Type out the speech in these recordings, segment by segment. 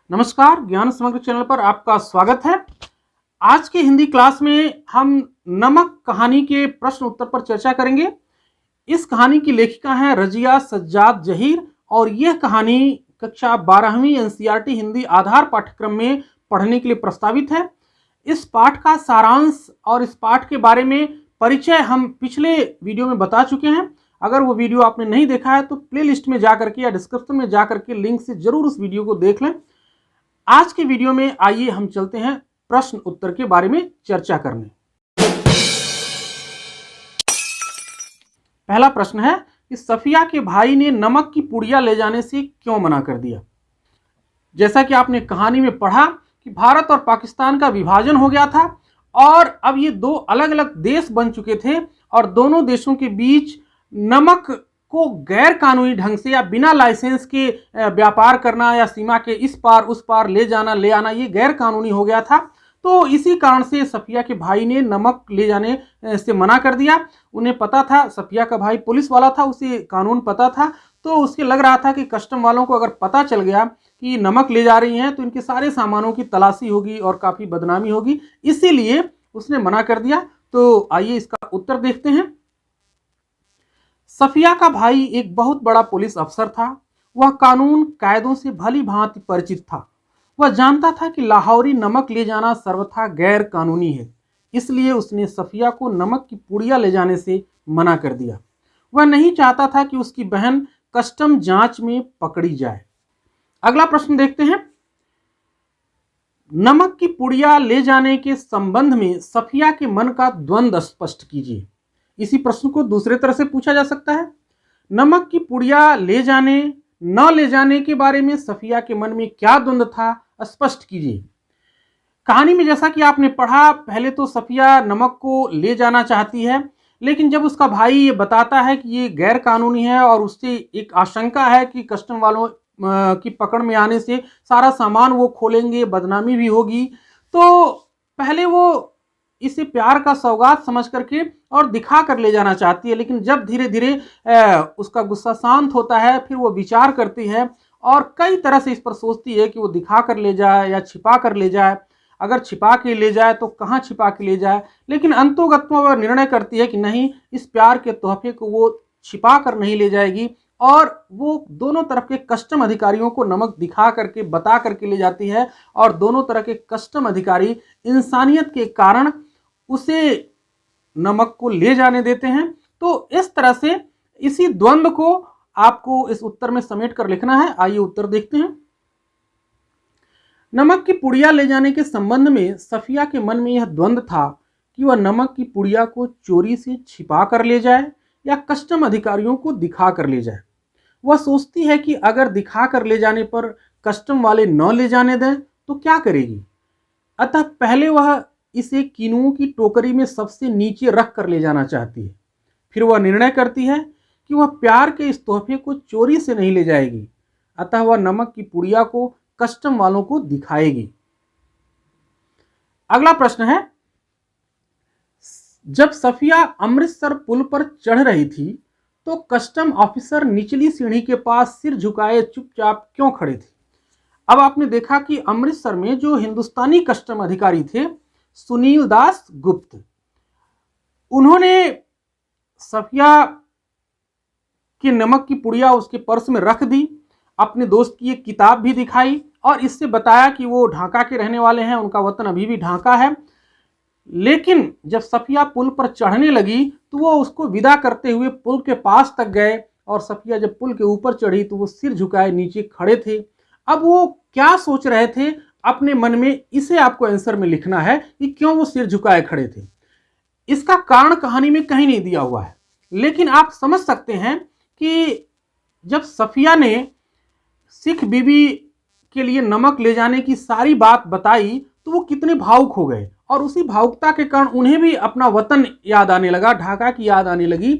नमस्कार, ज्ञान समग्र चैनल पर आपका स्वागत है। आज के हिंदी क्लास में हम नमक कहानी के प्रश्न उत्तर पर चर्चा करेंगे। इस कहानी की लेखिका हैं रजिया सज्जाद जहीर और यह कहानी कक्षा 12वीं एनसीईआरटी हिंदी आधार पाठ्यक्रम में पढ़ने के लिए प्रस्तावित है। इस पाठ का सारांश और इस पाठ के बारे में परिचय हम पिछले वीडियो में बता चुके हैं। अगर वो वीडियो आपने नहीं देखा है तो प्लेलिस्ट में जाकर के या डिस्क्रिप्शन में जाकर के लिंक से जरूर उस वीडियो को देख लें। आज के वीडियो में आइए हम चलते हैं प्रश्न उत्तर के बारे में चर्चा करने। पहला प्रश्न है कि सफिया के भाई ने नमक की पुड़िया ले जाने से क्यों मना कर दिया। जैसा कि आपने कहानी में पढ़ा कि भारत और पाकिस्तान का विभाजन हो गया था और अब ये दो अलग अलग देश बन चुके थे और दोनों देशों के बीच नमक को गैर कानूनी ढंग से या बिना लाइसेंस के व्यापार करना या सीमा के इस पार उस पार ले जाना ले आना ये गैर कानूनी हो गया था। तो इसी कारण से सफिया के भाई ने नमक ले जाने से मना कर दिया। उन्हें पता था, सफिया का भाई पुलिस वाला था, उसे कानून पता था, तो उसके लग रहा था कि कस्टम वालों को अगर पता चल गया कि नमक ले जा रही हैं तो इनके सारे सामानों की तलाशी होगी और काफ़ी बदनामी होगी, इसीलिए उसने मना कर दिया। तो आइए इसका उत्तर देखते हैं। सफिया का भाई एक बहुत बड़ा पुलिस अफसर था। वह कानून कायदों से भली भांति परिचित था। वह जानता था कि लाहौरी नमक ले जाना सर्वथा गैर कानूनी है, इसलिए उसने सफिया को नमक की पुड़िया ले जाने से मना कर दिया। वह नहीं चाहता था कि उसकी बहन कस्टम जांच में पकड़ी जाए। अगला प्रश्न देखते हैं। नमक की पुड़िया ले जाने के संबंध में सफिया के मन का द्वंद्व स्पष्ट कीजिए। इसी प्रश्न को दूसरे तरह से पूछा जा सकता है। नमक की पुड़िया ले जाने न ले जाने के बारे में सफिया के मन में क्या द्वंद्व था, स्पष्ट कीजिए। कहानी में जैसा कि आपने पढ़ा, पहले तो सफिया नमक को ले जाना चाहती है, लेकिन जब उसका भाई ये बताता है कि ये गैर कानूनी है और उससे एक आशंका है कि कस्टम वालों की पकड़ में आने से सारा सामान वो खोलेंगे, बदनामी भी होगी, तो पहले वो इसे प्यार का सौगात समझ करके और दिखा कर ले जाना चाहती है। लेकिन जब धीरे धीरे उसका गुस्सा शांत होता है, फिर वो विचार करती है और कई तरह से इस पर सोचती है कि वो दिखा कर ले जाए या छिपा कर ले जाए। अगर छिपा के ले जाए तो कहाँ छिपा के ले जाए, लेकिन अंतोगत्वा वह निर्णय करती है कि नहीं, इस प्यार के तोहफे को वो छिपा कर नहीं ले जाएगी और वो दोनों तरफ के कस्टम अधिकारियों को नमक दिखा करके बता करके ले जाती है और दोनों तरह के कस्टम अधिकारी इंसानियत के कारण उसे नमक को ले जाने देते हैं। तो इस तरह से इसी द्वंद्व को आपको इस उत्तर में समेट कर लिखना है। आइए उत्तर देखते हैं। नमक की पुड़िया ले जाने के संबंध में सफिया के मन में यह द्वंद्व था कि वह नमक की पुड़िया को चोरी से छिपा कर ले जाए या कस्टम अधिकारियों को दिखा कर ले जाए। वह सोचती है कि अगर दिखा कर ले जाने पर कस्टम वाले न ले जाने दें तो क्या करेगी। अतः पहले वह इसे किनुओं की टोकरी में सबसे नीचे रख कर ले जाना चाहती है। फिर वह निर्णय करती है कि वह प्यार के इस तोहफे को चोरी से नहीं ले जाएगी, अतः वह नमक की पुड़िया को कस्टम वालों को दिखाएगी। अगला प्रश्न है। जब सफिया अमृतसर पुल पर चढ़ रही थी तो कस्टम ऑफिसर निचली सीढ़ी के पास सिर झुकाए चुपचाप क्यों खड़े थे। अब आपने देखा कि अमृतसर में जो हिंदुस्तानी कस्टम अधिकारी थे, सुनील दास गुप्त, उन्होंने सफिया की नमक की पुड़िया उसके पर्स में रख दी, अपने दोस्त की एक किताब भी दिखाई और इससे बताया कि वो ढाका के रहने वाले हैं, उनका वतन अभी भी ढाका है। लेकिन जब सफिया पुल पर चढ़ने लगी तो वो उसको विदा करते हुए पुल के पास तक गए और सफिया जब पुल के ऊपर चढ़ी तो वो सिर झुकाए नीचे खड़े थे। अब वो क्या सोच रहे थे अपने मन में, इसे आपको आंसर में लिखना है कि क्यों वो सिर झुकाए खड़े थे। इसका कारण कहानी में कहीं नहीं दिया हुआ है, लेकिन आप समझ सकते हैं कि जब सफिया ने सिख बीबी के लिए नमक ले जाने की सारी बात बताई तो वो कितने भावुक हो गए और उसी भावुकता के कारण उन्हें भी अपना वतन याद आने लगा, ढाका की याद आने लगी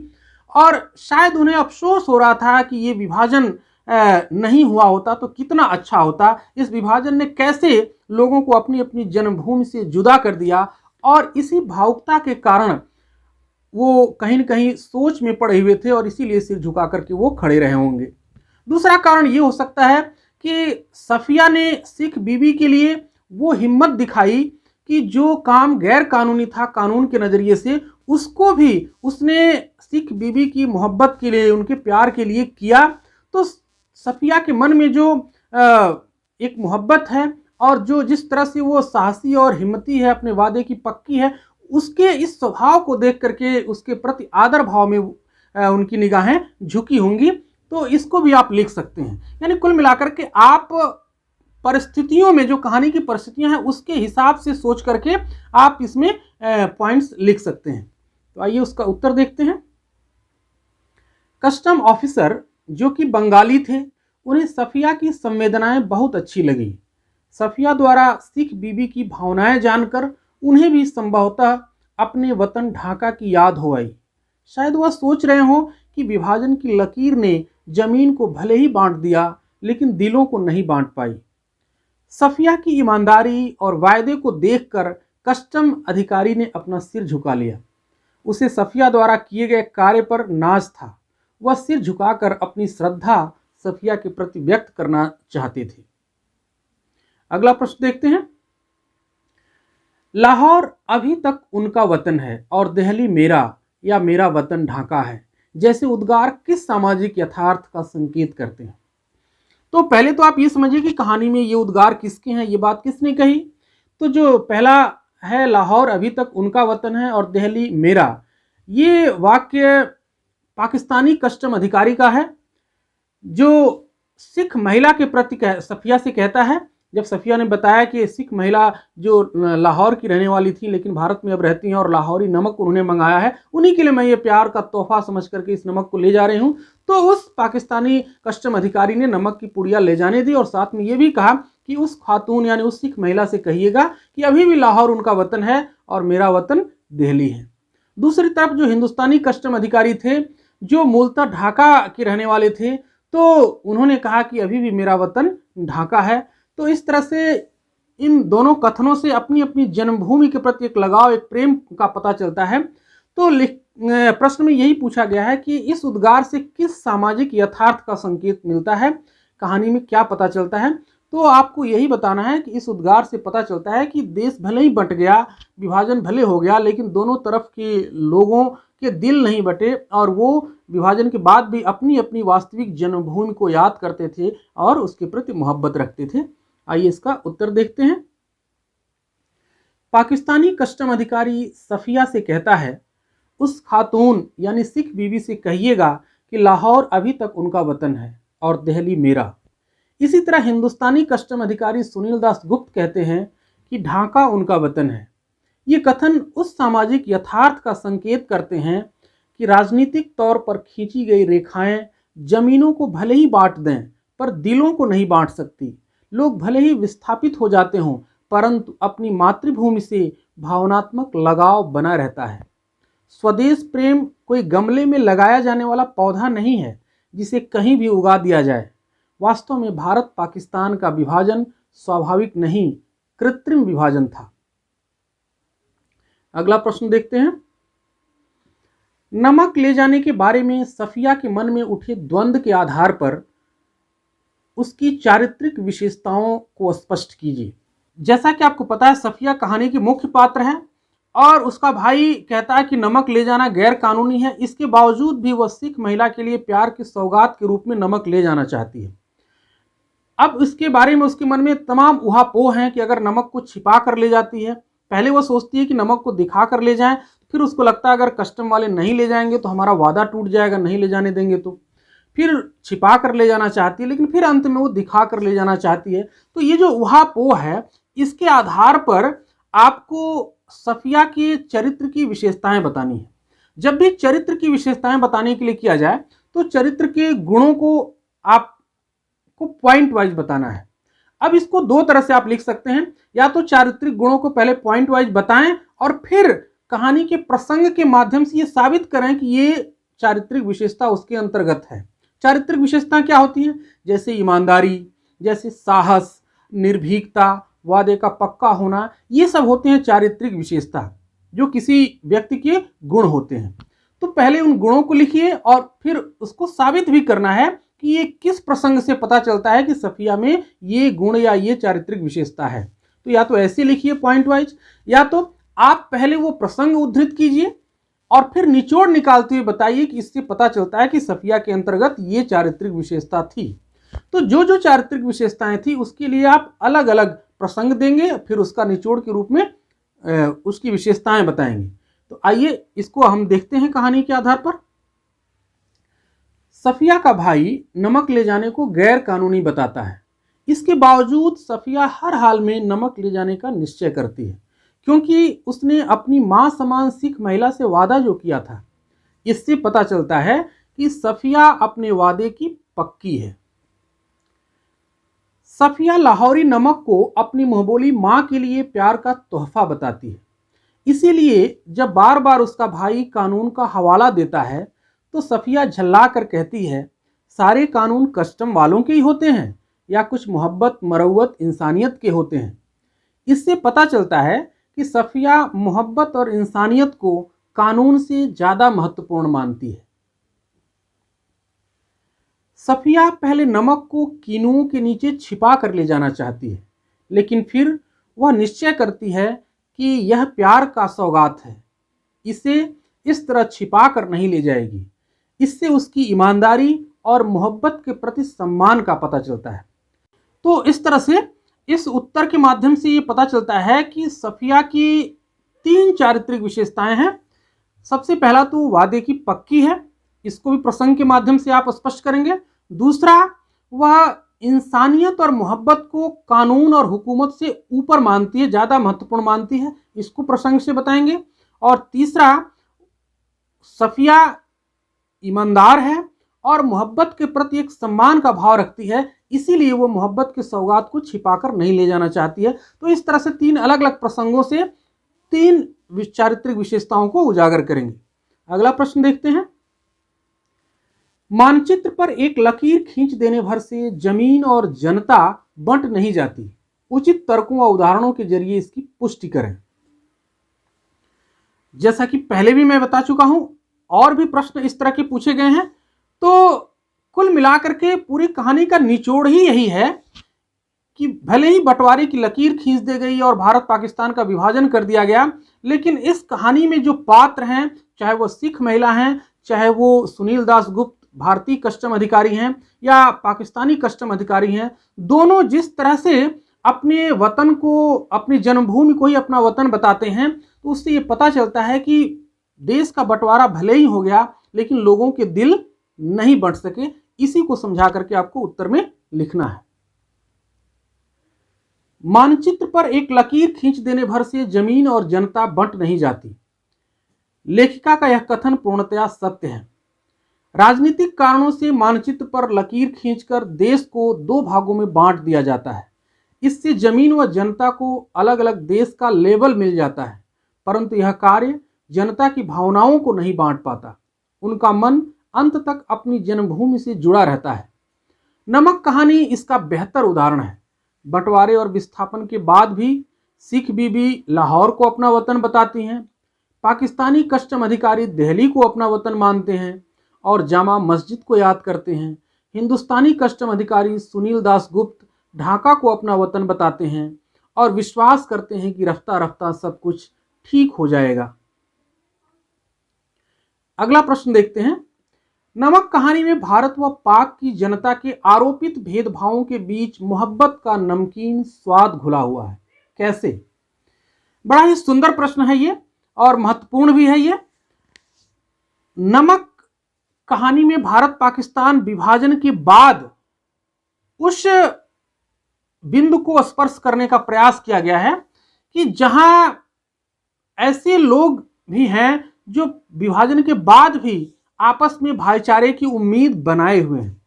और शायद उन्हें अफसोस हो रहा था कि ये विभाजन नहीं हुआ होता तो कितना अच्छा होता। इस विभाजन ने कैसे लोगों को अपनी अपनी जन्मभूमि से जुदा कर दिया और इसी भावुकता के कारण वो कहीं न कहीं सोच में पड़े हुए थे और इसीलिए सिर झुका करके वो खड़े रहे होंगे। दूसरा कारण ये हो सकता है कि सफिया ने सिख बीबी के लिए वो हिम्मत दिखाई कि जो काम गैर कानूनी था कानून के नज़रिए से, उसको भी उसने सिख बीबी की मोहब्बत के लिए, उनके प्यार के लिए किया। तो सफिया के मन में जो एक मोहब्बत है और जो जिस तरह से वो साहसी और हिम्मती है, अपने वादे की पक्की है, उसके इस स्वभाव को देख करके उसके प्रति आदर भाव में उनकी निगाहें झुकी होंगी। तो इसको भी आप लिख सकते हैं। यानी कुल मिलाकर के आप परिस्थितियों में, जो कहानी की परिस्थितियां हैं उसके हिसाब से सोच करके आप इसमें पॉइंट्स लिख सकते हैं। तो आइए उसका उत्तर देखते हैं। कस्टम ऑफिसर जो कि बंगाली थे, उन्हें सफिया की संवेदनाएं बहुत अच्छी लगी। सफिया द्वारा सिख बीबी की भावनाएं जानकर उन्हें भी संभवतः अपने वतन ढाका की याद हो आई। शायद वह सोच रहे हों कि विभाजन की लकीर ने जमीन को भले ही बांट दिया, लेकिन दिलों को नहीं बांट पाई। सफिया की ईमानदारी और वायदे को देखकर कस्टम अधिकारी ने अपना सिर झुका लिया। उसे सफिया द्वारा किए गए कार्य पर नाज था। वह सिर झुकाकर अपनी श्रद्धा सफिया के प्रति व्यक्त करना चाहते थे। अगला प्रश्न देखते हैं। लाहौर अभी तक उनका वतन है और दिल्ली मेरा या मेरा वतन ढाका है जैसे उद्गार किस सामाजिक यथार्थ का संकेत करते हैं? तो पहले तो आप ये समझिए कि कहानी में ये उद्गार किसके हैं, ये बात किसने कही। तो जो पहला है, लाहौर अभी तक उनका वतन है और दिल्ली मेरा, ये वाक्य पाकिस्तानी कस्टम अधिकारी का है, जो सिख महिला के प्रति सफिया से कहता है। जब सफिया ने बताया कि सिख महिला जो लाहौर की रहने वाली थी लेकिन भारत में अब रहती हैं और लाहौरी नमक उन्होंने मंगाया है, उन्हीं के लिए मैं ये प्यार का तोहफा समझ करके इस नमक को ले जा रही हूँ, तो उस पाकिस्तानी कस्टम अधिकारी ने नमक की पुड़िया ले जाने दी और साथ में ये भी कहा कि उस खातून यानी उस सिख महिला से कहिएगा कि अभी भी लाहौर उनका वतन है और मेरा वतन दिल्ली है। दूसरी तरफ जो हिंदुस्तानी कस्टम अधिकारी थे, जो मूलतः ढाका के रहने वाले थे, तो उन्होंने कहा कि अभी भी मेरा वतन ढाका है। तो इस तरह से इन दोनों कथनों से अपनी अपनी जन्मभूमि के प्रति एक लगाव, एक प्रेम का पता चलता है। तो प्रश्न में यही पूछा गया है कि इस उद्गार से किस सामाजिक यथार्थ का संकेत मिलता है, कहानी में क्या पता चलता है। तो आपको यही बताना है कि इस उद्गार से पता चलता है कि देश भले ही बंट गया, विभाजन भले हो गया, लेकिन दोनों तरफ के लोगों के दिल नहीं बटे और वो विभाजन के बाद भी अपनी अपनी वास्तविक जन्मभूमि को याद करते थे और उसके प्रति मोहब्बत रखते थे। आइए इसका उत्तर देखते हैं। पाकिस्तानी कस्टम अधिकारी सफिया से कहता है, उस खातून यानी सिख बीवी से कहिएगा कि लाहौर अभी तक उनका वतन है और दिल्ली मेरा। इसी तरह हिंदुस्तानी कस्टम अधिकारी सुनील दास गुप्त कहते हैं कि ढाका उनका वतन है। ये कथन उस सामाजिक यथार्थ का संकेत करते हैं कि राजनीतिक तौर पर खींची गई रेखाएं जमीनों को भले ही बांट दें पर दिलों को नहीं बांट सकती। लोग भले ही विस्थापित हो जाते हों परंतु अपनी मातृभूमि से भावनात्मक लगाव बना रहता है। स्वदेश प्रेम कोई गमले में लगाया जाने वाला पौधा नहीं है जिसे कहीं भी उगा दिया जाए। वास्तव में भारत पाकिस्तान का विभाजन स्वाभाविक नहीं, कृत्रिम विभाजन था। अगला प्रश्न देखते हैं। नमक ले जाने के बारे में सफिया के मन में उठे द्वंद्व के आधार पर उसकी चारित्रिक विशेषताओं को स्पष्ट कीजिए। जैसा कि आपको पता है, सफिया कहानी की मुख्य पात्र है और उसका भाई कहता है कि नमक ले जाना गैर कानूनी है। इसके बावजूद भी वह सिख महिला के लिए प्यार की सौगात के रूप में नमक ले जाना चाहती है। अब इसके बारे में उसके मन में तमाम उहापोह हैं कि अगर नमक को छिपा कर ले जाती है, पहले वो सोचती है कि नमक को दिखा कर ले जाएं, फिर उसको लगता है अगर कस्टम वाले नहीं ले जाएंगे तो हमारा वादा टूट जाएगा, नहीं ले जाने देंगे तो फिर छिपा कर ले जाना चाहती है, लेकिन फिर अंत में वो दिखा कर ले जाना चाहती है। तो ये जो उहापोह है, इसके आधार पर आपको सफिया के चरित्र की विशेषताएं बतानी है। जब भी चरित्र की विशेषताएं बताने के लिए किया जाए तो चरित्र के गुणों को आपको पॉइंट वाइज बताना है। अब इसको दो तरह से आप लिख सकते हैं, या तो चारित्रिक गुणों को पहले पॉइंट वाइज बताएं और फिर कहानी के प्रसंग के माध्यम से ये साबित करें कि ये चारित्रिक विशेषता उसके अंतर्गत है। चारित्रिक विशेषता क्या होती हैं? जैसे ईमानदारी, जैसे साहस, निर्भीकता, वादे का पक्का होना, ये सब होते हैं चारित्रिक विशेषता जो किसी व्यक्ति के गुण होते हैं। तो पहले उन गुणों को लिखिए और फिर उसको साबित भी करना है कि ये किस प्रसंग से पता चलता है कि सफिया में ये गुण या ये चारित्रिक विशेषता है। तो या तो ऐसे लिखिए पॉइंट वाइज, या तो आप पहले वो प्रसंग उद्धृत कीजिए और फिर निचोड़ निकालते हुए बताइए कि इससे पता चलता है कि सफिया के अंतर्गत ये चारित्रिक विशेषता थी। तो जो जो चारित्रिक विशेषताएं थी उसके लिए आप अलग अलग प्रसंग देंगे, फिर उसका निचोड़ के रूप में उसकी विशेषताएं बताएंगे। तो आइए इसको हम देखते हैं कहानी के आधार पर। सफिया का भाई नमक ले जाने को गैर कानूनी बताता है। इसके बावजूद सफिया हर हाल में नमक ले जाने का निश्चय करती है, क्योंकि उसने अपनी मां समान सिख महिला से वादा जो किया था। इससे पता चलता है कि सफिया अपने वादे की पक्की है। सफिया लाहौरी नमक को अपनी मुंहबोली मां के लिए प्यार का तोहफा बताती है। इसीलिए जब बार बार उसका भाई कानून का हवाला देता है तो सफिया झल्ला कर कहती है, सारे कानून कस्टम वालों के ही होते हैं या कुछ मोहब्बत मरवत इंसानियत के होते हैं। इससे पता चलता है कि सफिया मोहब्बत और इंसानियत को कानून से ज़्यादा महत्वपूर्ण मानती है। सफिया पहले नमक को कीनुओं के नीचे छिपा कर ले जाना चाहती है, लेकिन फिर वह निश्चय करती है कि यह प्यार का सौगात है, इसे इस तरह छिपा कर नहीं ले जाएगी। इससे उसकी ईमानदारी और मोहब्बत के प्रति सम्मान का पता चलता है। तो इस तरह से इस उत्तर के माध्यम से ये पता चलता है कि सफिया की 3 चारित्रिक विशेषताएं हैं। सबसे पहला तो वादे की पक्की है, इसको भी प्रसंग के माध्यम से आप स्पष्ट करेंगे। दूसरा, वह इंसानियत और मोहब्बत को कानून और हुकूमत से ऊपर मानती है, ज़्यादा महत्वपूर्ण मानती है, इसको प्रसंग से बताएंगे। और तीसरा, सफिया ईमानदार है और मोहब्बत के प्रति एक सम्मान का भाव रखती है, इसीलिए वो मोहब्बत के सौगात को छिपाकर नहीं ले जाना चाहती है। तो इस तरह से 3 अलग अलग प्रसंगों से 3 चारित्रिक विशेषताओं को उजागर करेंगे। अगला प्रश्न देखते हैं। मानचित्र पर एक लकीर खींच देने भर से जमीन और जनता बंट नहीं जाती। उचित तर्कों व उदाहरणों के जरिए इसकी पुष्टि करें। जैसा कि पहले भी मैं बता चुका हूं, और भी प्रश्न इस तरह के पूछे गए हैं। तो कुल मिलाकर के पूरी कहानी का निचोड़ ही यही है कि भले ही बंटवारे की लकीर खींच दी गई और भारत पाकिस्तान का विभाजन कर दिया गया, लेकिन इस कहानी में जो पात्र हैं, चाहे वो सिख महिला हैं, चाहे वो सुनील दास गुप्त भारतीय कस्टम अधिकारी हैं या पाकिस्तानी कस्टम अधिकारी हैं, दोनों जिस तरह से अपने वतन को, अपनी जन्मभूमि को ही अपना वतन बताते हैं, तो उससे ये पता चलता है कि देश का बंटवारा भले ही हो गया, लेकिन लोगों के दिल नहीं बंट सके। इसी को समझा करके आपको उत्तर में लिखना है। मानचित्र पर एक लकीर खींच देने भर से जमीन और जनता बंट नहीं जाती। लेखिका का यह कथन पूर्णतया सत्य है। राजनीतिक कारणों से मानचित्र पर लकीर खींचकर देश को 2 भागों में बांट दिया जाता है। इससे जमीन व जनता को अलग अलग देश का लेबल मिल जाता है, परंतु यह कार्य जनता की भावनाओं को नहीं बांट पाता। उनका मन अंत तक अपनी जन्मभूमि से जुड़ा रहता है। नमक कहानी इसका बेहतर उदाहरण है। बंटवारे और विस्थापन के बाद भी सिख बीबी लाहौर को अपना वतन बताती हैं, पाकिस्तानी कस्टम अधिकारी दिल्ली को अपना वतन मानते हैं और जामा मस्जिद को याद करते हैं। हिंदुस्तानी कस्टम अधिकारी सुनील दास गुप्त ढाका को अपना वतन बताते हैं और विश्वास करते हैं कि रफ्ता रफ्ता सब कुछ ठीक हो जाएगा। अगला प्रश्न देखते हैं। नमक कहानी में भारत व पाक की जनता के आरोपित भेदभावों के बीच मोहब्बत का नमकीन स्वाद घुला हुआ है, कैसे? बड़ा ही सुंदर प्रश्न है ये और महत्वपूर्ण भी है ये। नमक कहानी में भारत पाकिस्तान विभाजन के बाद उस बिंदु को स्पर्श करने का प्रयास किया गया है कि जहां ऐसे लोग भी हैं जो विभाजन के बाद भी आपस में भाईचारे की उम्मीद बनाए हुए हैं।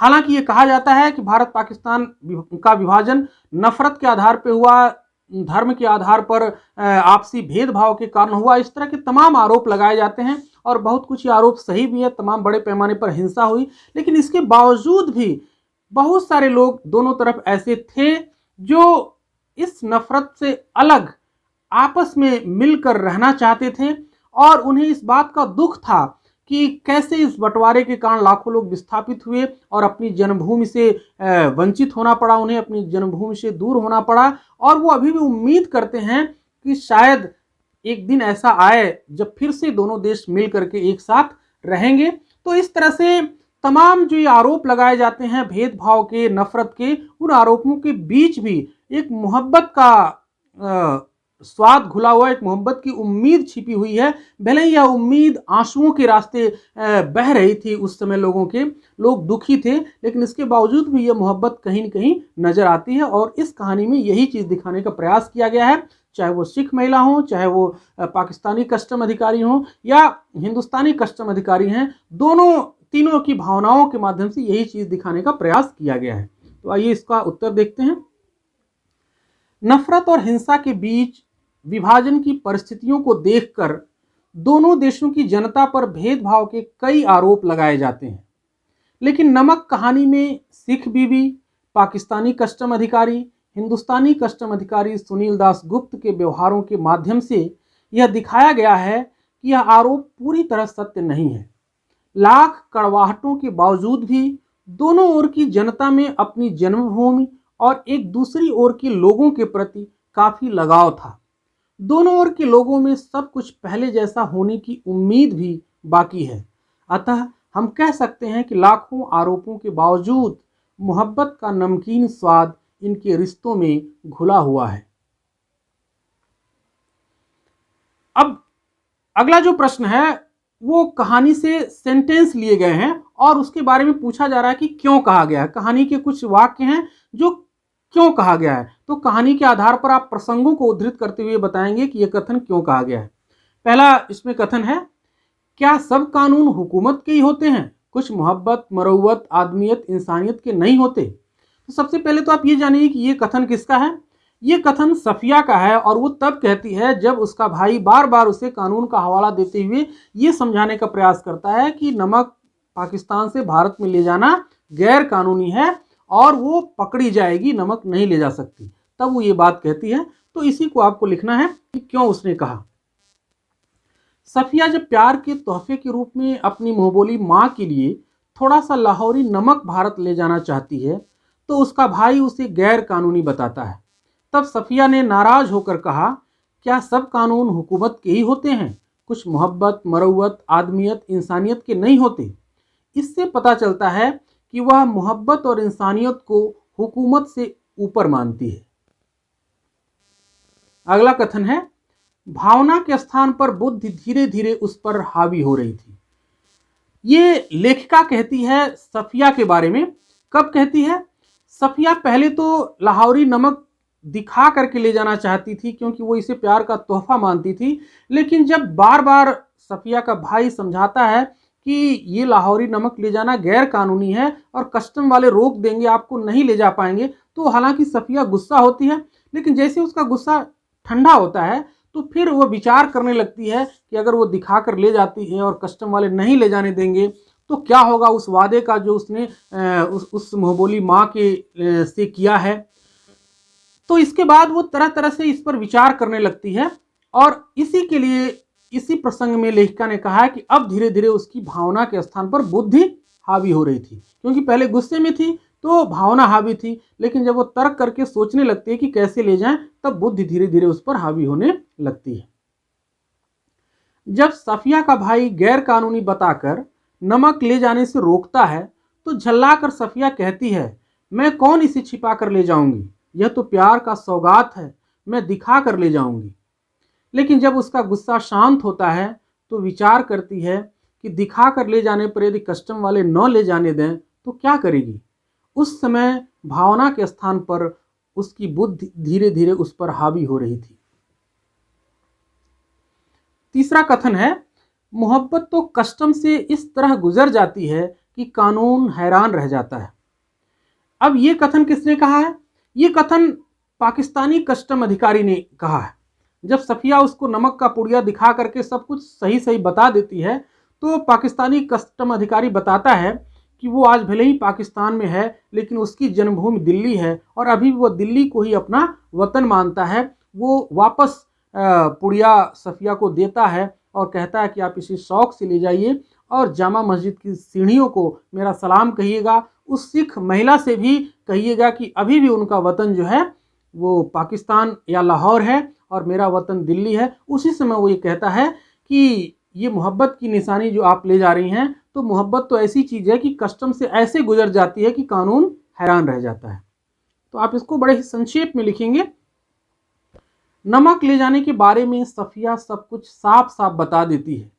हालांकि ये कहा जाता है कि भारत पाकिस्तान का विभाजन नफरत के आधार पर हुआ, धर्म के आधार पर आपसी भेदभाव के कारण हुआ, इस तरह के तमाम आरोप लगाए जाते हैं और बहुत कुछ आरोप सही भी है, तमाम बड़े पैमाने पर हिंसा हुई। लेकिन इसके बावजूद भी बहुत सारे लोग दोनों तरफ ऐसे थे जो इस नफरत से अलग आपस में मिलकर रहना चाहते थे और उन्हें इस बात का दुख था कि कैसे इस बंटवारे के कारण लाखों लोग विस्थापित हुए और अपनी जन्मभूमि से वंचित होना पड़ा, उन्हें अपनी जन्मभूमि से दूर होना पड़ा। और वो अभी भी उम्मीद करते हैं कि शायद एक दिन ऐसा आए जब फिर से दोनों देश मिल करके एक साथ रहेंगे। तो इस तरह से तमाम जो ये आरोप लगाए जाते हैं भेदभाव के, नफरत के, उन आरोपों के बीच भी एक मोहब्बत का स्वाद घुला हुआ, एक मोहब्बत की उम्मीद छिपी हुई है। भले ही यह उम्मीद आंसुओं के रास्ते बह रही थी, उस समय लोग दुखी थे, लेकिन इसके बावजूद भी यह मोहब्बत कहीं न कहीं नजर आती है। और इस कहानी में यही चीज दिखाने का प्रयास किया गया है, चाहे वो सिख महिला हो, चाहे वो पाकिस्तानी कस्टम अधिकारी हो या हिंदुस्तानी कस्टम अधिकारी हैं, तीनों की भावनाओं के माध्यम से यही चीज दिखाने का प्रयास किया गया है। तो आइए इसका उत्तर देखते हैं। नफरत और हिंसा के बीच विभाजन की परिस्थितियों को देखकर दोनों देशों की जनता पर भेदभाव के कई आरोप लगाए जाते हैं, लेकिन नमक कहानी में सिख बीवी, पाकिस्तानी कस्टम अधिकारी, हिंदुस्तानी कस्टम अधिकारी सुनील दास गुप्त के व्यवहारों के माध्यम से यह दिखाया गया है कि यह आरोप पूरी तरह सत्य नहीं है। लाख कड़वाहटों के बावजूद भी दोनों ओर की जनता में अपनी जन्मभूमि और एक दूसरी ओर के लोगों के प्रति काफी लगाव था। दोनों ओर के लोगों में सब कुछ पहले जैसा होने की उम्मीद भी बाकी है। अतः हम कह सकते हैं कि लाखों आरोपों के बावजूद मोहब्बत का नमकीन स्वाद इनके रिश्तों में घुला हुआ है। अब अगला जो प्रश्न है वो कहानी से सेंटेंस लिए गए हैं और उसके बारे में पूछा जा रहा है कि क्यों कहा गया है। कहानी के कुछ वाक्य हैं जो क्यों कहा गया है, तो कहानी के आधार पर आप प्रसंगों को उद्धृत करते हुए बताएंगे कि यह कथन क्यों कहा गया है। पहला इसमें कथन है, क्या सब कानून हुकूमत के ही होते हैं, कुछ मोहब्बत, मरउवत, आदमियत, इंसानियत के नहीं होते। तो सबसे पहले तो आप ये जानिए कि ये कथन किसका है। ये कथन सफिया का है और वो तब कहती है जब उसका भाई बार बार उसे कानून का हवाला देते हुए ये समझाने का प्रयास करता है कि नमक पाकिस्तान से भारत में ले जाना गैर कानूनी है और वो पकड़ी जाएगी, नमक नहीं ले जा सकती। तब वो ये बात कहती है। तो इसी को आपको लिखना है कि क्यों उसने कहा। सफिया जब प्यार के तोहफे के रूप में अपनी मुंहबोली माँ के लिए थोड़ा सा लाहौरी नमक भारत ले जाना चाहती है तो उसका भाई उसे गैर कानूनी बताता है। तब सफिया ने नाराज होकर कहा, क्या सब कानून हुकूमत के ही होते हैं, कुछ मोहब्बत, मरउवत, आदमियत, इंसानियत के नहीं होते। इससे पता चलता है कि वह मोहब्बत और इंसानियत को हुकूमत से ऊपर मानती है। अगला कथन है, भावना के स्थान पर बुद्धि धीरे धीरे उस पर हावी हो रही थी। ये लेखिका कहती है सफिया के बारे में। कब कहती है? सफिया पहले तो लाहौरी नमक दिखा करके ले जाना चाहती थी क्योंकि वो इसे प्यार का तोहफा मानती थी, लेकिन जब बार बार सफिया का भाई समझाता है कि ये लाहौरी नमक ले जाना गैर कानूनी है और कस्टम वाले रोक देंगे, आपको नहीं ले जा पाएंगे, तो हालांकि सफिया गुस्सा होती है, लेकिन जैसे उसका गुस्सा ठंडा होता है तो फिर वो विचार करने लगती है कि अगर वो दिखा कर ले जाती है और कस्टम वाले नहीं ले जाने देंगे तो क्या होगा उस वादे का जो उसने उस मुंहबोली माँ के से किया है। तो इसके बाद वो तरह तरह से इस पर विचार करने लगती है और इसी प्रसंग में लेखिका ने कहा है कि अब धीरे धीरे उसकी भावना के स्थान पर बुद्धि हावी हो रही थी, क्योंकि पहले गुस्से में थी तो भावना हावी थी, लेकिन जब वो तर्क करके सोचने लगती है कि कैसे ले जाएं तब बुद्धि धीरे धीरे उस पर हावी होने लगती है। जब सफिया का भाई गैर कानूनी बताकर नमक ले जाने से रोकता है तो झल्लाकर सफिया कहती है, मैं कौन इसे छिपा कर ले जाऊंगी, यह तो प्यार का सौगात है, मैं दिखा कर ले जाऊंगी। लेकिन जब उसका गुस्सा शांत होता है तो विचार करती है कि दिखा कर ले जाने पर यदि कस्टम वाले न ले जाने दें तो क्या करेगी। उस समय भावना के स्थान पर उसकी बुद्धि धीरे धीरे उस पर हावी हो रही थी। तीसरा कथन है, मोहब्बत तो कस्टम से इस तरह गुजर जाती है कि कानून हैरान रह जाता है। अब ये कथन किसने कहा है? ये कथन पाकिस्तानी कस्टम अधिकारी ने कहा है। जब सफिया उसको नमक का पुड़िया दिखा करके सब कुछ सही सही बता देती है तो पाकिस्तानी कस्टम अधिकारी बताता है कि वो आज भले ही पाकिस्तान में है लेकिन उसकी जन्मभूमि दिल्ली है और अभी वो दिल्ली को ही अपना वतन मानता है। वो वापस पुड़िया सफिया को देता है और कहता है कि आप इसे शौक से ले जाइए और जामा मस्जिद की सीढ़ियों को मेरा सलाम कहिएगा। उस सिख महिला से भी कहिएगा कि अभी भी उनका वतन जो है वो पाकिस्तान या लाहौर है और मेरा वतन दिल्ली है। उसी समय वो ये कहता है कि ये मोहब्बत की निशानी जो आप ले जा रही हैं, तो मोहब्बत तो ऐसी चीज़ है कि कस्टम से ऐसे गुजर जाती है कि कानून हैरान रह जाता है। तो आप इसको बड़े ही संक्षेप में लिखेंगे। नमक ले जाने के बारे में सफिया सब कुछ साफ साफ बता देती है,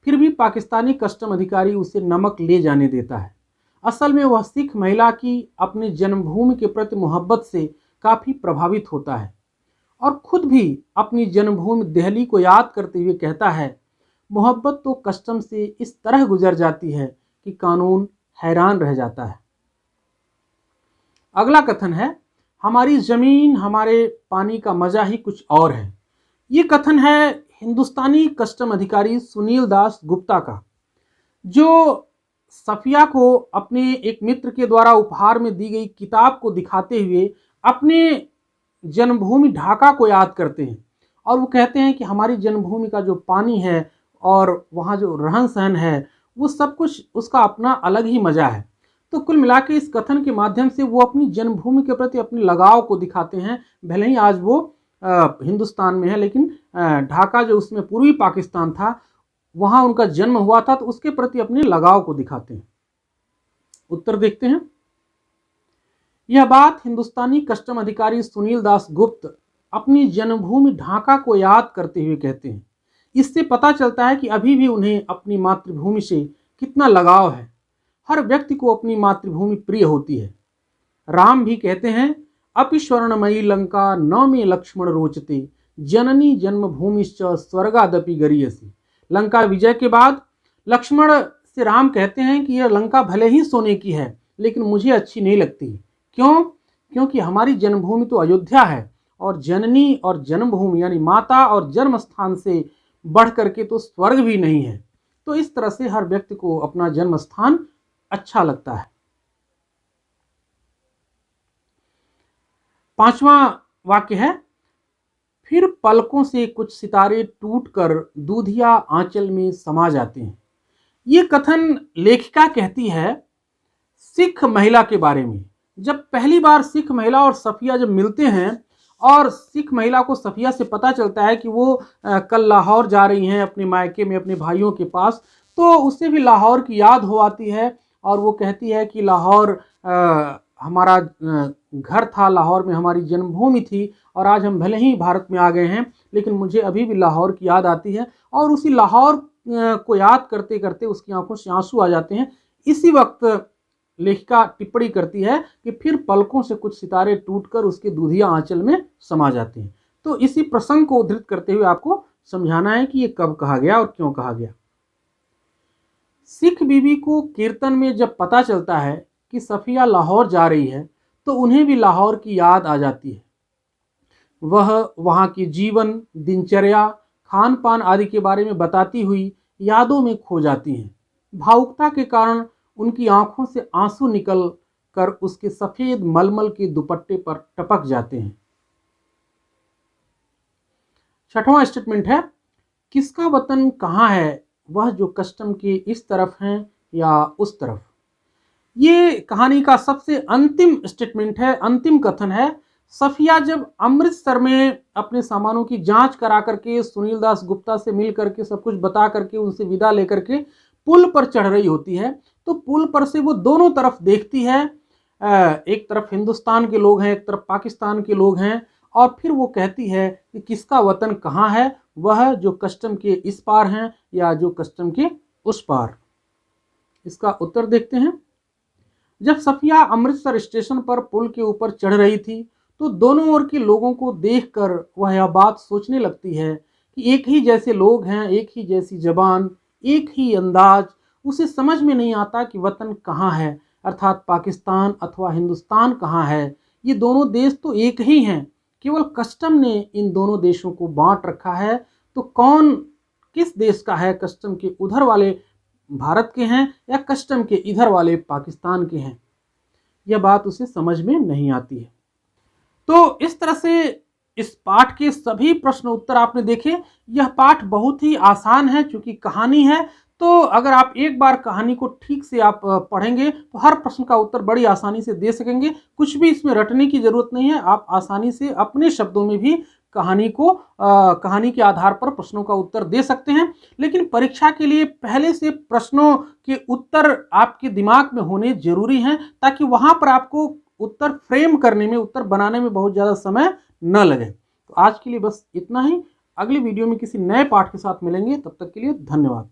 फिर भी पाकिस्तानी कस्टम अधिकारी उसे नमक ले जाने देता है। असल में वह सिख महिला की अपनी जन्मभूमि के प्रति मोहब्बत से काफ़ी प्रभावित होता है और खुद भी अपनी जन्मभूमि दिल्ली को याद करते हुए कहता है, मोहब्बत तो कस्टम से इस तरह गुजर जाती है कि कानून हैरान रह जाता है। अगला कथन है, हमारी ज़मीन हमारे पानी का मज़ा ही कुछ और है। ये कथन है हिंदुस्तानी कस्टम अधिकारी सुनील दास गुप्ता का, जो सफिया को अपने एक मित्र के द्वारा उपहार में दी गई किताब को दिखाते हुए अपने जन्मभूमि ढाका को याद करते हैं और वो कहते हैं कि हमारी जन्मभूमि का जो पानी है और वहाँ जो रहन सहन है, वो सब कुछ उसका अपना अलग ही मज़ा है। तो कुल मिला के इस कथन के माध्यम से वो अपनी जन्मभूमि के प्रति अपने लगाव को दिखाते हैं। भले ही आज वो हिंदुस्तान में है, लेकिन ढाका जो उसमें पूर्वी पाकिस्तान था, वहाँ उनका जन्म हुआ था, तो उसके प्रति अपने लगाव को दिखाते हैं। उत्तर देखते हैं। यह बात हिंदुस्तानी कस्टम अधिकारी सुनील दास गुप्त अपनी जन्मभूमि ढाका को याद करते हुए कहते हैं। इससे पता चलता है कि अभी भी उन्हें अपनी मातृभूमि से कितना लगाव है। हर व्यक्ति को अपनी मातृभूमि प्रिय होती है। राम भी कहते हैं, अपि स्वर्णमयी लंका न मे लक्ष्मण रोचते, जननी जन्मभूमिश्च स्वर्गादपि गरीयसी। लंका विजय के बाद लक्ष्मण से राम कहते हैं कि यह लंका भले ही सोने की है, लेकिन मुझे अच्छी नहीं लगती। क्यों? क्योंकि हमारी जन्मभूमि तो अयोध्या है और जननी और जन्मभूमि यानी माता और जन्म स्थान से बढ़ करके तो स्वर्ग भी नहीं है। तो इस तरह से हर व्यक्ति को अपना जन्म स्थान अच्छा लगता है। पांचवा वाक्य है, फिर पलकों से कुछ सितारे टूटकर दूधिया आंचल में समा जाते हैं। ये कथन लेखिका कहती है सिख महिला के बारे में। जब पहली बार सिख महिला और सफिया जब मिलते हैं और सिख महिला को सफिया से पता चलता है कि वो कल लाहौर जा रही हैं अपने मायके में अपने भाइयों के पास, तो उससे भी लाहौर की याद हो आती है और वो कहती है कि लाहौर हमारा घर था, लाहौर में हमारी जन्मभूमि थी और आज हम भले ही भारत में आ गए हैं, लेकिन मुझे अभी भी लाहौर की याद आती है। और उसी लाहौर को याद करते करते उसकी आंखों से आंसू आ जाते हैं। इसी वक्त लेखिका टिप्पणी करती है कि फिर पलकों से कुछ सितारे टूटकर उसके दूधिया आंचल में समा जाते हैं। तो इसी प्रसंग को उद्धृत करते हुए आपको समझाना है कि ये कब कहा गया और क्यों कहा गया। सिख बीबी को कीर्तन में जब पता चलता है कि सफिया लाहौर जा रही है, तो उन्हें भी लाहौर की याद आ जाती है। वह वहाँ की जीवन दिनचर्या खान पान आदि के बारे में बताती हुई यादों में खो जाती हैं। भावुकता के कारण उनकी आंखों से आंसू निकल कर उसके सफेद मलमल के दुपट्टे पर टपक जाते हैं। छठवां स्टेटमेंट है, किसका वतन कहाँ है, वह जो कस्टम के इस तरफ हैं या उस तरफ। ये कहानी का सबसे अंतिम स्टेटमेंट है, अंतिम कथन है। सफिया जब अमृतसर में अपने सामानों की जांच करा करके सुनील दास गुप्ता से मिल करके सब कुछ बता करके उनसे विदा लेकर के पुल पर चढ़ रही होती है, तो पुल पर से वो दोनों तरफ देखती है। एक तरफ हिंदुस्तान के लोग हैं, एक तरफ पाकिस्तान के लोग हैं, और फिर वो कहती है कि किसका वतन कहाँ है, वह जो कस्टम के इस पार हैं या जो कस्टम के उस पार। इसका उत्तर देखते हैं। जब सफिया अमृतसर स्टेशन पर पुल के ऊपर चढ़ रही थी, तो दोनों ओर के लोगों को देखकर वह यह बात सोचने लगती है कि एक ही जैसे लोग हैं, एक ही जैसी जबान, एक ही अंदाज। उसे समझ में नहीं आता कि वतन कहाँ है, अर्थात पाकिस्तान अथवा हिंदुस्तान कहाँ है। ये दोनों देश तो एक ही हैं, केवल कस्टम ने इन दोनों देशों को बांट रखा है। तो कौन किस देश का है, कस्टम के उधर वाले भारत के हैं या कस्टम के इधर वाले पाकिस्तान के हैं, यह बात उसे समझ में नहीं आती है। तो इस तरह से इस पाठ के सभी प्रश्न उत्तर आपने देखे। यह पाठ बहुत ही आसान है, चूंकि कहानी है तो अगर आप एक बार कहानी को ठीक से आप पढ़ेंगे तो हर प्रश्न का उत्तर बड़ी आसानी से दे सकेंगे। कुछ भी इसमें रटने की जरूरत नहीं है, आप आसानी से अपने शब्दों में भी कहानी के आधार पर प्रश्नों का उत्तर दे सकते हैं। लेकिन परीक्षा के लिए पहले से प्रश्नों के उत्तर आपके दिमाग में होने जरूरी हैं, ताकि वहां पर आपको उत्तर फ्रेम करने में, उत्तर बनाने में बहुत ज़्यादा समय न लगे। तो आज के लिए बस इतना ही। अगली वीडियो में किसी नए पाठ के साथ मिलेंगे, तब तक के लिए धन्यवाद।